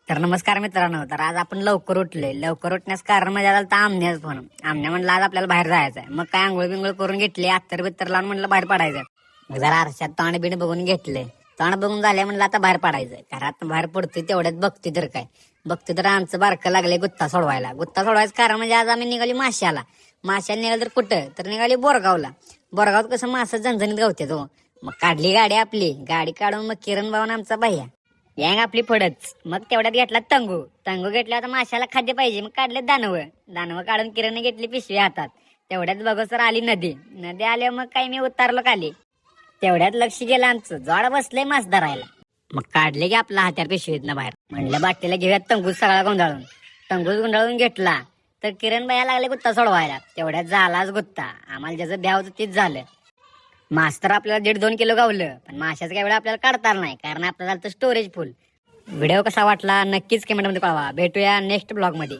तर नमस्कार मित्रांनो. तर आज आपण लवकर लवकर उठण्यास कारण म्हणजे आता आमण्याच फोन. आमण्या म्हणलं आज आपल्याला बाहेर जायचंय. मग काय आंघोळ बिंगोळ करून घेतली, अत्तर बित्तर लावून म्हणलं बाहेर पडायचं. मग जरा आरशात तोंड बिण बघून घेतले. तोंड बघून झाले म्हणलं आता बाहेर पडायचं. घरात बाहेर पडतोय तेवढ्यात बघतोय तर काय बघतोय तर आमचं बारकं लागले गुत्ता सोडवायला. गुत्ता सोडवायचं कारण म्हणजे आज आम्ही निघाली माश्याला. माश्याला निघाली तर कुठं तर निघाली बोरगावला. बोरगावात कसं मासं झणझणीत गावते तो. मग काढली गाडी आपली. गाडी काढून मग किरण भाऊन आमचा भैया यांग आपली फडच. मग तेवढ्यात घेतला तंगू. तंगू घेतल्या आता माशाला खाद्य पाहिजे. मग काढले दानव काढून किरण घेतली पिशवी हातात. तेवढ्यात बघसर आली नदी आल्यावर मग काही मी उतारलो खाली. तेवढ्यात लक्ष गेलं आमचं जोड बसलंय मास धरायला. मग काढले की आपला हात्यार पिशवीतनं बाहेर. म्हणलं बाटलीला घेऊयात तंगूच सगळा गुंडाळून. तंगूच गुंडाळून घेतला तर किरण बाया लागले गुत्ता सोडवायला. तेवढ्यात झालाच गुत्ता. आम्हाला ज्याचं ब्याव होतं तीच झालं. मास तर आपल्याला 1.5-2 किलो गावलं. पण माशाचं काही वेळा आपल्याला काढता आलं नाही कारण आपल्याला स्टोरेज फुल. व्हिडिओ कसा वाटला नक्कीच कमेंट मध्ये कळवा. भेटूया नेक्स्ट ब्लॉग मध्ये.